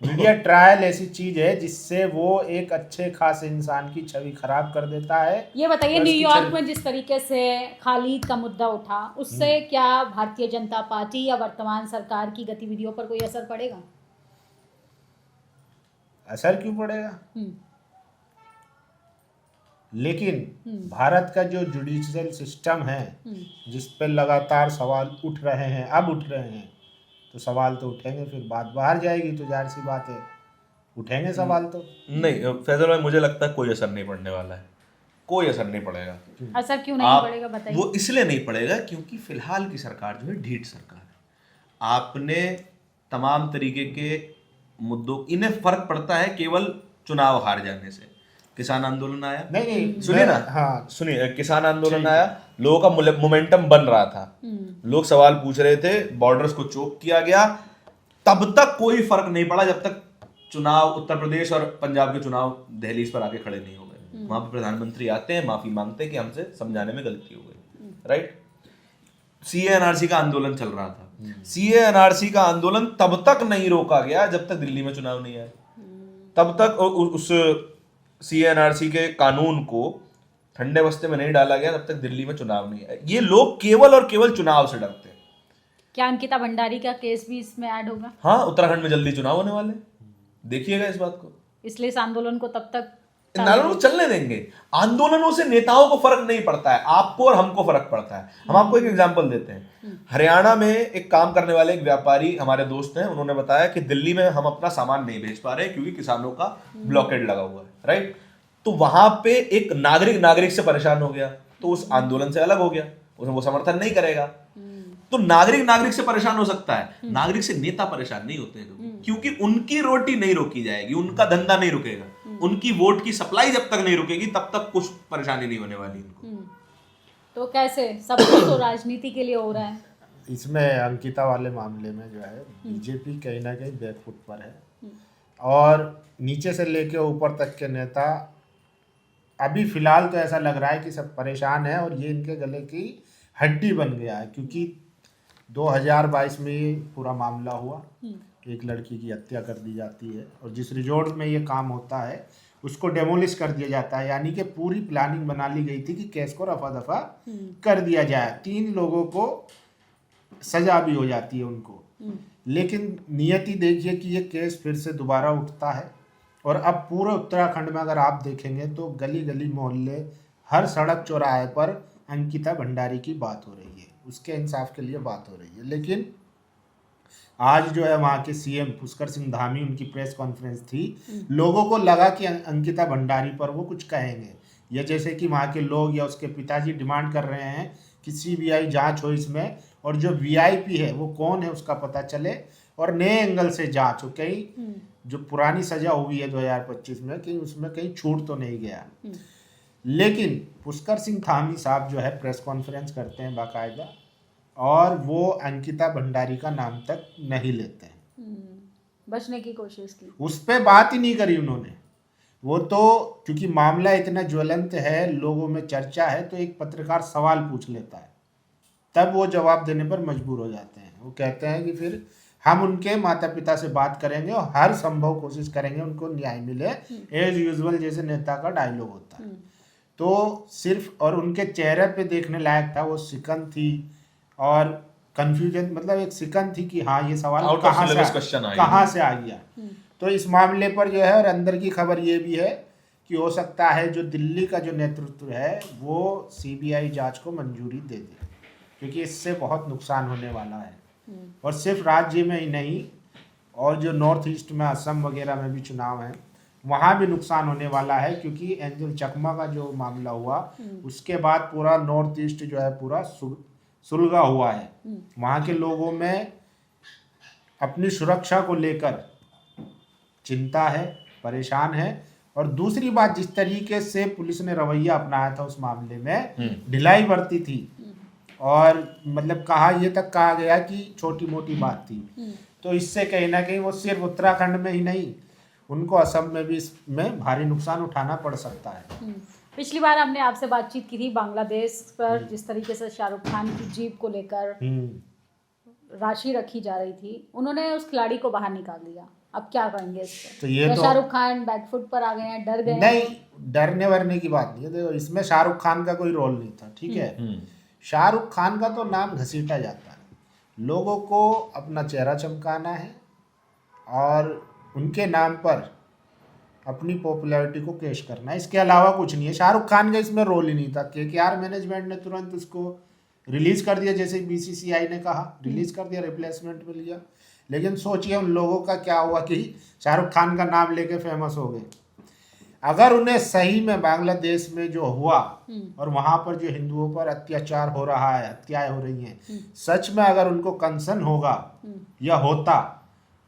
मीडिया ट्रायल ऐसी चीज है जिससे वो एक अच्छे खासे इंसान की छवि खराब कर देता है। ये बताइए, और उसकी न्यूयॉर्क छवि- में जिस तरीके से खालिद का मुद्दा उठा, उससे क्या भारतीय जनता पार्टी या वर्तमान सरकार की गतिविधियों पर कोई असर पड़ेगा? असर क्यों पड़ेगा? हम्म, लेकिन भारत का जो जुडिशियल सिस्टम है, जिस पर लगातार सवाल उठ रहे हैं, अब उठ रहे हैं, तो सवाल तो उठेंगे, फिर बात बाहर जाएगी, तो जाहिर सी बात है उठेंगे सवाल तो। नहीं फैजल भाई, मुझे लगता है कोई असर नहीं पड़ने वाला है, कोई असर नहीं पड़ेगा। असर क्यों नहीं आप पड़ेगा बताइए? वो इसलिए नहीं पड़ेगा क्योंकि फिलहाल की सरकार जो है ढीठ सरकार है। आपने तमाम तरीके के मुद्दों, इन्हें फर्क पड़ता है केवल चुनाव हार जाने से। किसान आंदोलन आया, नहीं सुनिए ना, हाँ सुनिए, किसान आंदोलन आया, लोगों का मोमेंटम बन रहा था, लोग सवाल पूछ रहे थे, बॉर्डर्स को चोक किया गया, तब तक कोई फर्क नहीं पड़ा जब तक चुनाव, उत्तर प्रदेश और पंजाब के चुनाव दहलीज पर आके खड़े नहीं हो गए। वहां पे प्रधानमंत्री आते हैं, माफी मांगते हैं कि हमसे समझाने में गलती हो गई, राइट। सीए एनआरसी का आंदोलन चल रहा था, सीए एनआरसी का आंदोलन तब तक नहीं रोका गया जब तक दिल्ली में चुनाव नहीं आए। तब तक उस सीए एनआरसी के कानून को ठंडे बस्ते में नहीं डाला गया, तब तक दिल्ली में चुनाव नहीं आए। ये लोग केवल और केवल चुनाव से डरते हैं। क्या अंकिता भंडारी का केस भी इसमें ऐड होगा? हाँ, उत्तराखंड में जल्दी चुनाव होने वाले, देखिएगा इस बात को। इसलिए इस आंदोलन को तब तक आंदोलन को चलने देंगे। आंदोलनों से नेताओं को फर्क नहीं पड़ता है, आपको और हमको फर्क पड़ता है। हम आपको एक एग्जांपल देते हैं। हरियाणा में एक काम करने वाले एक व्यापारी हमारे दोस्त हैं, उन्होंने बताया कि दिल्ली में हम अपना सामान नहीं भेज पा रहे क्योंकि किसानों का ब्लॉकेड लगा हुआ है, राइट। तो वहां पे एक नागरिक से परेशान हो गया, तो उस आंदोलन से अलग हो गया। उसमें वो समर्थन नहीं करेगा। तो नागरिक से परेशान हो सकता है, नागरिक से नेता परेशान नहीं होते हैं, क्योंकि उनकी रोटी नहीं रोकी जाएगी, उनका धंधा नहीं रुकेगा, उनकी वोट की सप्लाई जब तक नहीं रुकेगी तब तक कुछ परेशानी नहीं होने वाली इनको। तो कैसे सब कुछ तो राजनीति के लिए हो रहा है। इसमें अंकिता वाले मामले में जो है बीजेपी कहीं ना कहीं बैकफुट पर है और नीचे से लेके ऊपर तक के नेता अभी फिलहाल तो ऐसा लग रहा है कि सब परेशान है और ये इनके गले की हड्डी बन गया है, क्योंकि 2022 में ये पूरा मामला हुआ, एक लड़की की हत्या कर दी जाती है और जिस रिजॉर्ट में ये काम होता है उसको डेमोलिश कर दिया जाता है, यानी कि पूरी प्लानिंग बना ली गई थी कि केस को रफा दफा कर दिया जाए, 3 लोगों को सजा भी हो जाती है उनको। लेकिन नियति देखिए कि ये केस फिर से दोबारा उठता है और अब पूरे उत्तराखंड में अगर आप देखेंगे तो गली गली मोहल्ले हर सड़क चौराहे पर अंकिता भंडारी की बात हो रही है, उसके इंसाफ के लिए बात हो रही है। लेकिन आज जो है वहाँ के सीएम पुष्कर सिंह धामी, उनकी प्रेस कॉन्फ्रेंस थी, लोगों को लगा कि अंकिता भंडारी पर वो कुछ कहेंगे, या जैसे कि वहाँ के लोग या उसके पिताजी डिमांड कर रहे हैं कि सीबीआई जांच हो इसमें और जो वीआईपी है वो कौन है उसका पता चले और नए एंगल से जांच हो, कहीं जो पुरानी सजा हुई है 2025 में कहीं उसमें कहीं छूट तो नहीं गया। लेकिन पुष्कर सिंह धामी साहब जो है प्रेस कॉन्फ्रेंस करते हैं बाकायदा और वो अंकिता भंडारी का नाम तक नहीं लेते हैं, बचने की कोशिश की, उस पर बात ही नहीं करी उन्होंने। वो तो क्योंकि मामला इतना ज्वलंत है, लोगों में चर्चा है, तो एक पत्रकार सवाल पूछ लेता है, तब वो जवाब देने पर मजबूर हो जाते हैं। वो कहते हैं कि फिर हम उनके माता पिता से बात करेंगे और हर संभव कोशिश करेंगे उनको न्याय मिले, एज यूजुअल जैसे नेता का डायलॉग होता है। तो सिर्फ और उनके चेहरे पे देखने लायक था, वो सिकन थी और कंफ्यूजन, मतलब एक सिकन थी कि हाँ ये सवाल कहाँ से आ गया। तो इस मामले पर जो है और अंदर की खबर ये भी है कि हो सकता है जो दिल्ली का जो नेतृत्व है वो सीबीआई जांच को मंजूरी दे दे, क्योंकि इससे बहुत नुकसान होने वाला है और सिर्फ राज्य में ही नहीं, और जो नॉर्थ ईस्ट में असम वगैरह में भी चुनाव है वहाँ भी नुकसान होने वाला है, क्योंकि एंजल चकमा का जो मामला हुआ उसके बाद पूरा नॉर्थ ईस्ट जो है पूरा सुलगा हुआ है। वहाँ के लोगों में अपनी सुरक्षा को लेकर चिंता है, परेशान है। और दूसरी बात, जिस तरीके से पुलिस ने रवैया अपनाया था उस मामले में, ढिलाई बरती थी और मतलब कहा ये तक कहा गया कि छोटी मोटी बात थी, तो इससे कहीं ना कहीं वो सिर्फ उत्तराखंड में ही नहीं, उनको असम में भी इसमें भारी नुकसान उठाना पड़ सकता है। पिछली बार हमने आपसे बातचीत की थी बांग्लादेश पर जिस तरीके से शाहरुख खान की जीप को लेकर राशि रखी जा रही थी, उन्होंने उस खिलाड़ी को बाहर निकाल दिया। अब क्या करेंगे इस पर? तो ये तो शाहरुख खान बैकफुट पर आ गए हैं, डर गए हैं? नहीं, डरने वरने की बात नहीं है। देखो इसमें शाहरुख खान का कोई रोल नहीं था, ठीक है। शाहरुख खान का तो नाम घसीटा जाता है, लोगों को अपना चेहरा चमकाना है और उनके नाम पर अपनी पॉपुलैरिटी को पेश करना है, इसके अलावा कुछ नहीं है। शाहरुख खान का इसमें रोल ही नहीं था। केकेआर मैनेजमेंट ने तुरंत उसको रिलीज कर दिया, जैसे बीसीसीआई ने कहा रिलीज कर दिया, रिप्लेसमेंट मिल गया। लेकिन सोचिए उन लोगों का क्या हुआ कि शाहरुख खान का नाम लेके फेमस हो गए। अगर उन्हें सही में बांग्लादेश में जो हुआ और वहाँ पर जो हिंदुओं पर अत्याचार हो रहा है, हत्याएं हो रही हैं, सच में अगर उनको कंसर्न होगा या होता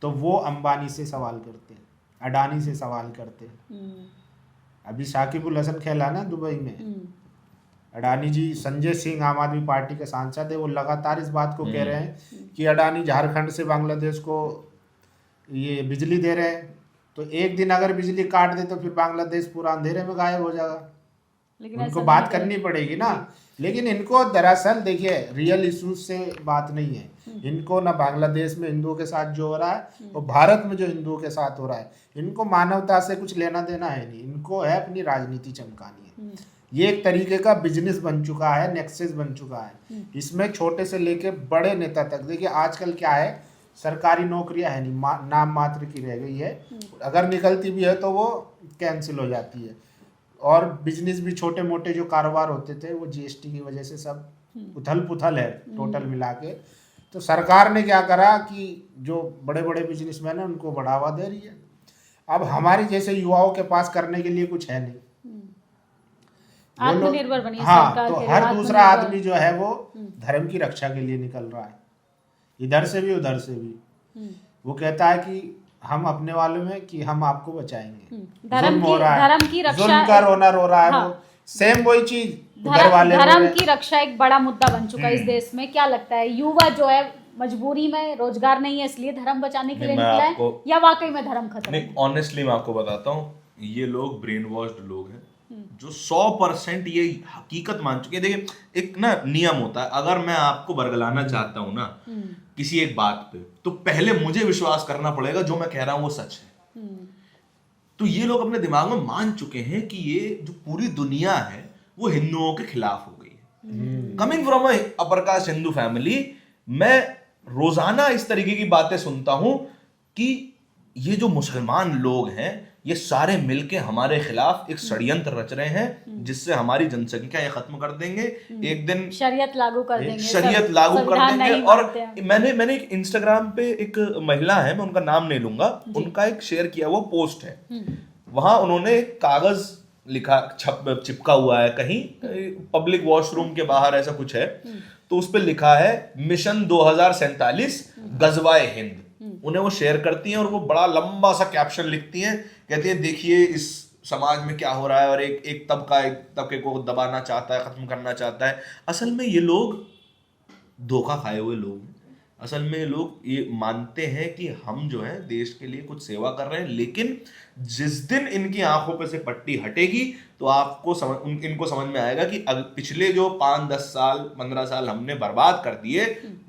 तो वो अंबानी से सवाल करते, अडानी से सवाल करते। अभी शाकिब उल हसन खेला ना दुबई में, अडानी जी, संजय सिंह आम आदमी पार्टी के सांसद है, वो लगातार इस बात को कह रहे हैं कि अडानी झारखंड से बांग्लादेश को ये बिजली दे रहे हैं, तो एक दिन अगर बिजली काट दे तो फिर बांग्लादेश पूरा अंधेरे में गायब हो जाएगा। लेकिन उनको बात करनी पड़ेगी ना। लेकिन इनको दरअसल देखिए रियल इश्यूज से बात नहीं है, इनको ना बांग्लादेश में हिंदुओं के साथ जो हो रहा है और भारत में जो हिंदुओं के साथ हो रहा है, इनको मानवता से कुछ लेना देना है नहीं, इनको है अपनी राजनीति चमकानी है। ये एक तरीके का बिजनेस बन चुका है, नेक्सस बन चुका है। इसमें छोटे से लेके बड़े नेता तक, देखिए आजकल क्या है, सरकारी नौकरियां है नहीं, नाम मात्र की रह गई है, अगर निकलती भी है तो वो कैंसिल हो जाती है। और बिजनेस भी छोटे मोटे जो कारोबार होते थे वो जीएसटी की वजह से सब उथल पुथल है टोटल मिला के। तो सरकार ने क्या करा कि जो बड़े बड़े बिजनेसमैन हैं उनको बढ़ावा दे रही है। अब हमारे जैसे युवाओं के पास करने के लिए कुछ है नहीं, आत्मनिर्भर बनिए हाँ, सरकार तो के लिए, हर दूसरा आत्मनिर्भर। आदमी जो है वो धर्म की रक्षा के लिए निकल रहा है, इधर से भी उधर से भी। वो कहता है कि हम अपने वालों में कि हम आपको बचाएंगे, जुल्म हो रहा है, धर्म की रक्षा, जुल्म का रोना रो रहा है, हाँ। वो सेम वही चीज उधर वाले रो धर्म रहे हैं। की रक्षा एक बड़ा मुद्दा बन चुका है इस देश में। क्या लगता है, युवा जो है मजबूरी में, रोजगार नहीं है इसलिए धर्म बचाने के लिए मैं निकला है, आपको- या वाकई में धर्म खत्म है? नहीं, ऑनेस्टली मैं आपको बताता हूँ, ये लोग ब्रेन वॉश्ड लोग हैं जो 100% ये हकीकत मान चुके हैं। देखिए, एक ना नियम होता है, अगर मैं आपको बरगलाना चाहता हूँ ना किसी एक बात पे, तो पहले मुझे विश्वास करना पड़ेगा जो मैं कह रहा हूँ वो सच है। तो ये लोग अपने दिमाग में मान चुके हैं कि ये जो पूरी दुनिया है वो हिंदुओं के खिलाफ हो गई है। Coming from upper caste Hindu family, मैं रोजाना इस तरीके की बातें सुनता हूं कि ये जो मुसलमान लोग हैं ये सारे मिलके हमारे खिलाफ एक षड्यंत्र रच रहे हैं जिससे हमारी जनसंख्या ये खत्म कर देंगे, एक दिन शरीयत लागू कर देंगे, शरीयत लागू कर संविधान देंगे। नहीं और मानते हैं। मैंने एक इंस्टाग्राम पे एक महिला है, मैं उनका नाम नहीं लूंगा, उनका एक शेयर किया हुआ पोस्ट है, वहां उन्होंने एक कागज लिखा चिपका हुआ है कहीं पब्लिक वॉशरूम के बाहर, ऐसा कुछ है, तो उस पे लिखा है मिशन 2047 गजवाए हिंद। उन्हें वो शेयर करती हैं और वो बड़ा लंबा सा कैप्शन लिखती हैं, कहती है देखिए इस समाज में क्या हो रहा है, और एक तबके को दबाना चाहता है, खत्म करना चाहता है। असल में ये लोग धोखा खाए हुए लोग हैं। असल में लोग ये मानते हैं कि हम जो है देश के लिए कुछ सेवा कर रहे हैं, लेकिन जिस दिन इनकी आंखों पे से पट्टी हटेगी तो आपको इनको समझ में आएगा कि पिछले जो 5, 10 साल, 15 साल हमने बर्बाद कर दिए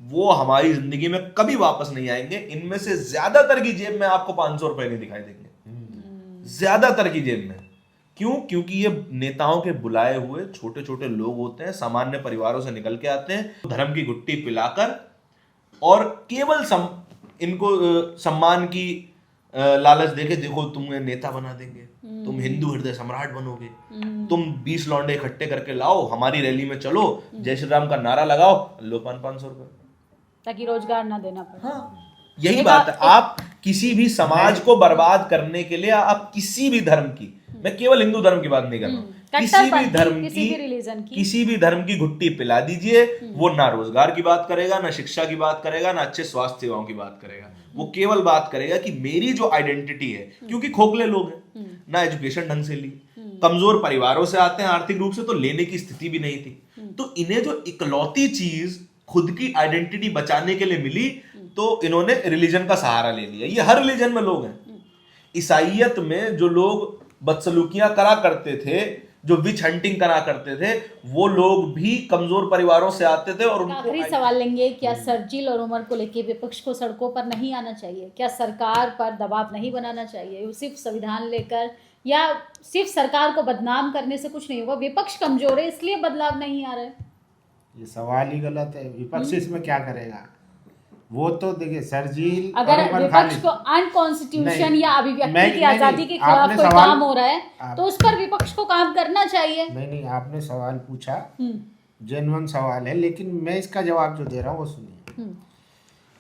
वो हमारी जिंदगी में कभी वापस नहीं आएंगे। इनमें से ज्यादातर की जेब में आपको 500 रुपए नहीं दिखाई देंगे, ज्यादातर की जेब में। क्यों? क्योंकि ये नेताओं के बुलाए हुए छोटे छोटे लोग होते हैं, सामान्य परिवारों से निकल के आते हैं, धर्म की गुट्टी पिलाकर और केवल इनको सम्मान की लालच देके, देखो तुम्हें नेता बना देंगे, तुम हिंदू हृदय सम्राट बनोगे, तुम 20 लौंडे इकट्ठे करके लाओ, हमारी रैली में चलो, जय श्री राम का नारा लगाओ, लो 500 रुपए, ताकि रोजगार ना देना पड़े। हाँ, यही बात है। आप किसी भी समाज को बर्बाद करने के लिए, आप किसी भी धर्म की, मैं केवल हिंदू धर्म की बात नहीं कर रहा हूं, किसी भी धर्म किसी भी रिलीजन की, किसी भी धर्म की घुट्टी पिला दीजिए, वो ना रोजगार की बात करेगा, ना शिक्षा की बात करेगा, ना अच्छे स्वास्थ्य सेवाओं की बात करेगा। वो केवल बात करेगा कि मेरी जो आइडेंटिटी है, क्योंकि खोखले लोग हैं, ना एजुकेशन ढंग से ली, कमजोर परिवारों से आते हैं आर्थिक रूप से, तो लेने की स्थिति भी नहीं थी, तो इन्हें जो इकलौती चीज खुद की आइडेंटिटी बचाने के लिए मिली, तो इन्होंने रिलीजन का सहारा ले लिया। ये हर रिलीजन में लोग हैं। ईसाइयत में जो लोग बदसलूकियां करा करते थे, जो विच हंटिंग करा करते थे, वो लोग भी कमजोर परिवारों से आते थे। और आखिरी सवाल लेंगे, क्या शर्जील और उमर को लेके विपक्ष को सड़कों पर नहीं आना चाहिए? क्या सरकार पर दबाव नहीं बनाना चाहिए? सिर्फ संविधान लेकर या सिर्फ सरकार को बदनाम करने से कुछ नहीं होगा? विपक्ष कमजोर है इसलिए बदलाव नहीं आ रहा है। ये सवाल ही गलत है। विपक्ष इसमें क्या करेगा? वो तो देखिए शर्जील अगर और उमर विपक्ष खालिद को अनकॉन्स्टिट्यूशन या अभिव्यक्ति की नहीं, आजादी के खिलाफ आपने कोई सवाल- काम हो रहा है तो उस पर विपक्ष को काम करना चाहिए। नहीं, आपने सवाल पूछा, जेन्युइन सवाल है, लेकिन मैं इसका जवाब जो दे रहा हूँ वो सुनिए।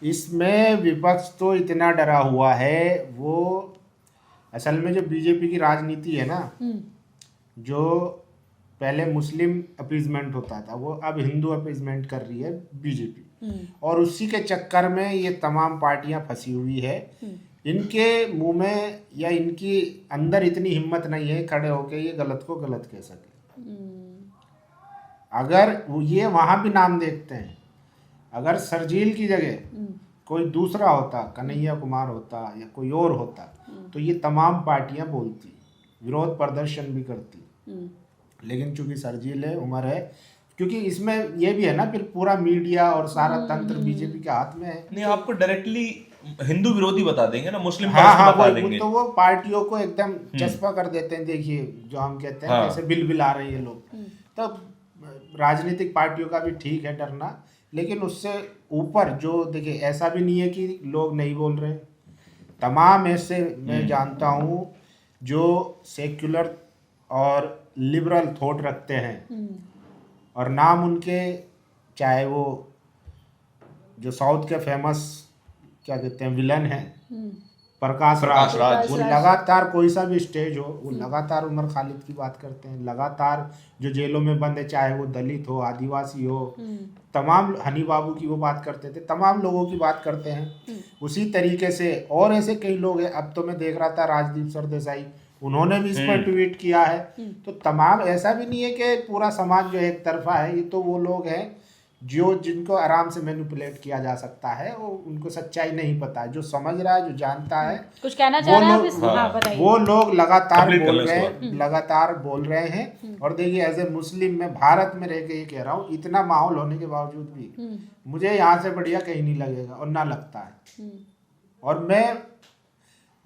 इसमें विपक्ष तो इतना डरा हुआ है, वो असल में जो बीजेपी की राजनीति है ना, जो पहले मुस्लिम अपीजमेंट होता था, वो अब हिंदू अपीजमेंट कर रही है बीजेपी, और उसी के चक्कर में ये तमाम पार्टियां फंसी हुई है। इनके मुंह में या इनकी अंदर इतनी हिम्मत नहीं है खड़े होके ये गलत को गलत कह सके। अगर ये वहां भी नाम देखते हैं, अगर शर्जील की जगह कोई दूसरा होता, कन्हैया कुमार होता या कोई और होता, तो ये तमाम पार्टियां बोलती, विरोध प्रदर्शन भी करती। लेकिन चूंकि शर्जील है, उमर है, क्योंकि इसमें ये भी है ना, फिर पूरा मीडिया और सारा तंत्र बीजेपी के हाथ में है। नहीं, आपको डायरेक्टली हिंदू विरोधी बता देंगे ना, मुस्लिम हाँ, बता देंगे। तो वो पार्टियों को एकदम चस्पा कर देते हैं। देखिए जो हम कहते हैं जैसे बिल बिल आ रहे हैं लोग, तो राजनीतिक पार्टियों का भी ठीक है डरना, लेकिन उससे ऊपर जो देखिए ऐसा भी नहीं है कि लोग नहीं बोल रहे। तमाम ऐसे मैं जानता हूँ जो सेक्युलर और लिबरल थॉट रखते हैं, और नाम उनके, चाहे वो जो साउथ के फेमस क्या कहते हैं विलन हैं, प्रकाश राज राज। वो लगातार कोई सा भी स्टेज हो वो लगातार उमर खालिद की बात करते हैं, लगातार जो जेलों में बंद है चाहे वो दलित हो आदिवासी हो, तमाम हनी बाबू की वो बात करते थे, तमाम लोगों की बात करते हैं। उसी तरीके से और ऐसे कई लोग हैं। अब तो मैं देख रहा था राजदीप सरदेसाई, उन्होंने भी इस पर ट्वीट किया है। तो तमाम ऐसा भी नहीं है कि पूरा समाज जो एक तरफा है, ये तो वो लोग हैं जो जिनको आराम से मैनिपुलेट किया जा सकता है, वो उनको सच्चाई नहीं पता है। जो समझ रहा है, जो जानता है, कुछ कहना चाह रहे हैं आप इस? हाँ, बताइए। वो लोग लगातार Complete बोल कर रहे लो हैं, लगातार बोल रहे हैं। और देखिए एज ए मुस्लिम मैं भारत में रह के ये कह रहा हूँ, इतना माहौल होने के बावजूद भी मुझे यहाँ से बढ़िया कहीं नहीं लगेगा और ना लगता है। और मैं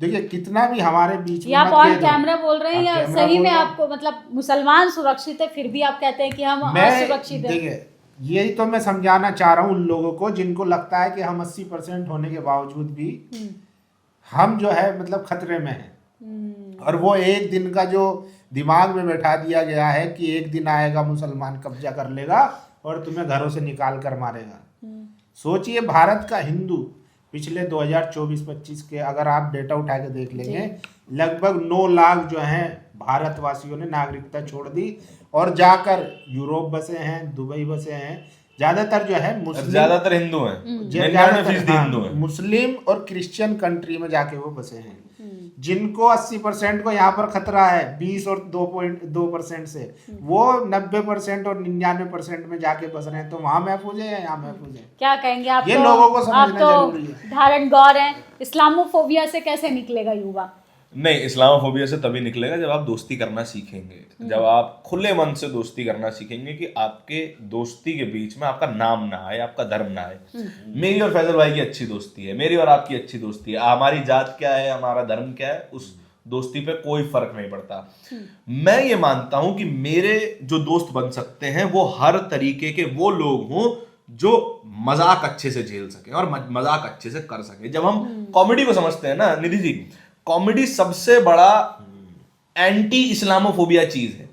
देखिए कितना भी हमारे बीच में आप ऑन मतभेद हो, कैमरा बोल रहे हैं आप या कैमरा सही बोल में रहे हैं। आपको मतलब मुसलमान सुरक्षित है फिर भी आप कहते हैं कि हम मैं असुरक्षित हैं? देखिए यही तो मैं समझाना चाह रहा हूँ उन लोगों को जिनको लगता है कि हम 80% होने के बावजूद भी हम जो है मतलब खतरे में हैं। और वो एक दिन का जो दिमाग में बैठा दिया गया है कि एक दिन आएगा मुसलमान कब्जा कर लेगा और तुम्हें घरों से निकाल कर मारेगा। सोचिए भारत का हिंदू पिछले 2024-25 के अगर आप डेटा उठा के देख लेंगे, लगभग 9 लाख जो हैं भारतवासियों ने नागरिकता छोड़ दी और जाकर यूरोप बसे हैं, दुबई बसे हैं। ज्यादातर जो है मुस्लिम, ज्यादातर हिंदू हैं, 99% हिंदू हैं। मुस्लिम और क्रिश्चियन कंट्री में जाके वो बसे हैं। जिनको 80% को यहाँ पर खतरा है 20 और 2.2% से, वो 90% और 99% में जाके बस रहे हैं। तो वहाँ महफूज है या यहाँ महफूज है? क्या कहेंगे आप? ये लोगों को समझना जरूरी है। धारण गौर है। इस्लामोफोबिया से कैसे निकलेगा युवा? नहीं, इस्लामोफोबिया से तभी निकलेगा जब आप दोस्ती करना सीखेंगे, जब आप खुले मन से दोस्ती करना सीखेंगे कि आपके दोस्ती के बीच में आपका नाम ना आए, आपका धर्म ना आए। मेरी और फैजल भाई की अच्छी दोस्ती है, मेरी और आपकी अच्छी दोस्ती है, हमारी जात क्या है, हमारा धर्म क्या है, उस दोस्ती पे कोई फर्क नहीं पड़ता। मैं ये मानता हूं कि मेरे जो दोस्त बन सकते हैं वो हर तरीके के वो लोग हों जो मजाक अच्छे से झेल सके और मजाक अच्छे से कर सके। जब हम कॉमेडी को समझते हैं ना निधि जी, कॉमेडी सबसे बड़ा एंटी इस्लामोफोबिया चीज है।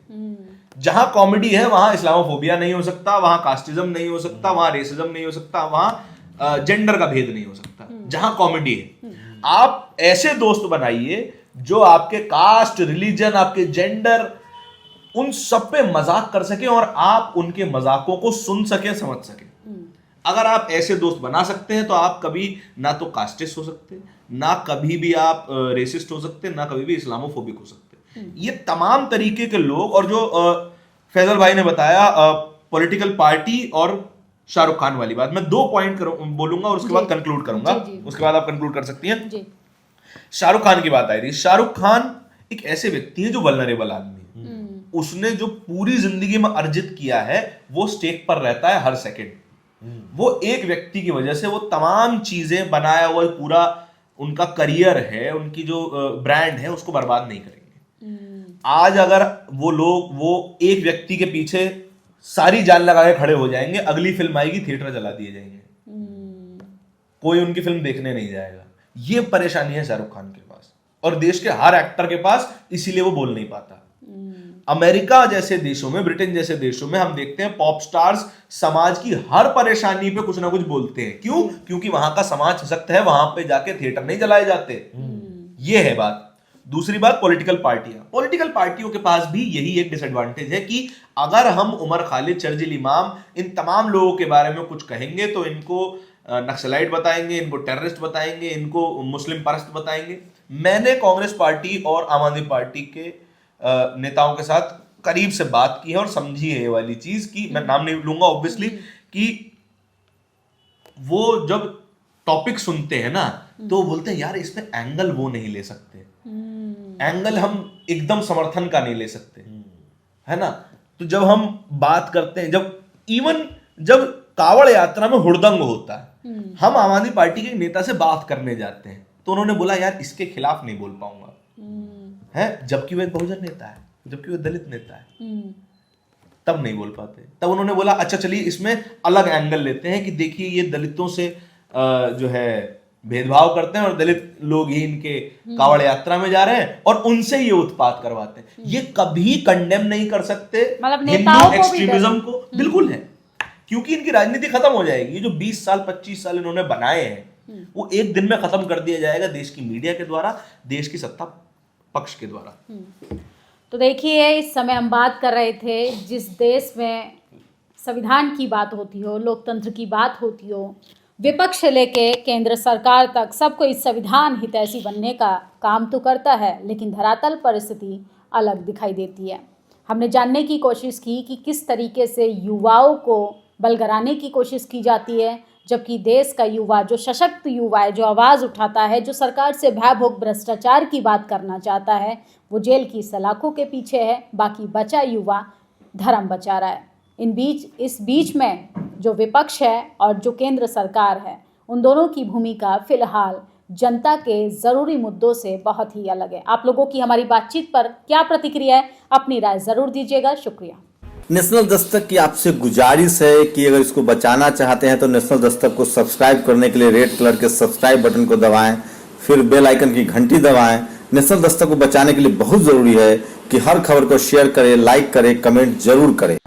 जहां कॉमेडी है वहां इस्लामोफोबिया नहीं हो सकता, वहां कास्टिज्म नहीं हो सकता, वहां रेसिज्म नहीं हो सकता, वहां जेंडर का भेद नहीं हो सकता। जहां कॉमेडी है, आप ऐसे दोस्त बनाइए जो आपके कास्ट, रिलीजन, आपके जेंडर, उन सब पे मजाक कर सके और आप उनके मजाकों को सुन सके, समझ सके। अगर आप ऐसे दोस्त बना सकते हैं तो आप कभी ना तो कास्टिस्ट हो सकते, ना कभी भी आप रेसिस्ट हो सकते, ना कभी भी इस्लामोफोबिक हो सकते। ये तमाम तरीके के लोग, और जो फैजल भाई ने बताया पॉलिटिकल पार्टी और शाहरुख खान वाली बात, मैं 2 पॉइंट बोलूंगा और उसके बाद कंक्लूड करूंगा, उसके बाद आप कंक्लूड कर सकती हैं। शाहरुख खान की बात आई थी। शाहरुख खान एक ऐसे व्यक्ति है जो वल्नरेबल आदमी है। उसने जो पूरी जिंदगी में अर्जित किया है वो स्टेक पर रहता है हर सेकंड। वो एक व्यक्ति की वजह से वो तमाम चीजें बनाया हुआ पूरा उनका करियर है, उनकी जो ब्रांड है उसको बर्बाद नहीं करेंगे। आज अगर वो लोग वो एक व्यक्ति के पीछे सारी जान लगा के खड़े हो जाएंगे, अगली फिल्म आएगी थिएटर जला दिए जाएंगे, कोई उनकी फिल्म देखने नहीं जाएगा। ये परेशानी है शाहरुख खान के पास और देश के हर एक्टर के पास, इसीलिए वो बोल नहीं पाता। अमेरिका जैसे देशों में, ब्रिटेन जैसे देशों में हम देखते हैं पॉप स्टार्स समाज की हर परेशानी पे कुछ ना कुछ बोलते हैं। क्यों? क्योंकि वहां का समाज सशक्त है, वहां पे जाके थिएटर नहीं जलाए जाते। ये है बात। दूसरी बात, पॉलिटिकल पार्टियों के पास भी यही एक डिसएडवांटेज है कि अगर हम उमर खालिद, शर्जील इमाम, इन तमाम लोगों के बारे में कुछ कहेंगे तो इनको नक्सलाइट बताएंगे, इनको टेररिस्ट बताएंगे, इनको मुस्लिम परस्त बताएंगे। मैंने कांग्रेस पार्टी और आम आदमी पार्टी के नेताओं के साथ करीब से बात की है और समझी है ये वाली चीज की, मैं नाम नहीं लूंगा ऑब्वियसली, कि वो जब टॉपिक सुनते हैं ना तो बोलते हैं यार इसमें एंगल वो नहीं ले सकते, एंगल हम एकदम समर्थन का नहीं ले सकते, है ना। तो जब हम बात करते हैं, जब कावड़ यात्रा में हुड़दंग होता है, हम आम आदमी पार्टी के नेता से बात करने जाते हैं तो उन्होंने बोला यार इसके खिलाफ नहीं बोल पाऊंगा, है, जबकि वो एक बहुजन नेता है, जबकि वो दलित नेता है, तब नहीं बोल पाते। तब उन्होंने बोला अच्छा चलिए इसमें अलग एंगल लेते हैं कि देखिए ये दलितों से जो है भेदभाव करते हैं और दलित लोग ही इनके कावड़ यात्रा में जा रहे हैं और उनसे ये उत्पात करवाते हैं। ये कभी कंडेम नहीं कर सकते हिंदू एक्सट्रीमिज्म को, बिल्कुल है, क्योंकि इनकी राजनीति खत्म हो जाएगी। जो 20 साल 25 साल इन्होंने बनाए हैं वो एक दिन में खत्म कर दिया जाएगा देश की मीडिया के द्वारा, देश की सत्ता पक्ष के द्वारा। तो देखिए, इस समय हम बात कर रहे थे जिस देश में संविधान की बात होती हो, लोकतंत्र की बात होती हो, विपक्ष से लेके केंद्र सरकार तक सबको इस संविधान हितैषी बनने का काम तो करता है, लेकिन धरातल परिस्थिति अलग दिखाई देती है। हमने जानने की कोशिश की कि किस तरीके से युवाओं को बलगराने की कोशिश की जाती है, जबकि देश का युवा, जो सशक्त युवा है, जो आवाज़ उठाता है, जो सरकार से भयभोग भ्रष्टाचार की बात करना चाहता है, वो जेल की सलाखों के पीछे है। बाकी बचा युवा धर्म बचा रहा है। इस बीच में जो विपक्ष है और जो केंद्र सरकार है, उन दोनों की भूमिका फिलहाल जनता के ज़रूरी मुद्दों से बहुत ही अलग है। आप लोगों की हमारी बातचीत पर क्या प्रतिक्रिया है, अपनी राय ज़रूर दीजिएगा। शुक्रिया। नेशनल दस्तक की आपसे गुजारिश है कि अगर इसको बचाना चाहते हैं तो नेशनल दस्तक को सब्सक्राइब करने के लिए रेड कलर के सब्सक्राइब बटन को दबाएं, फिर बेल आइकन की घंटी दबाएं। नेशनल दस्तक को बचाने के लिए बहुत जरूरी है कि हर खबर को शेयर करें, लाइक करें, कमेंट जरूर करें।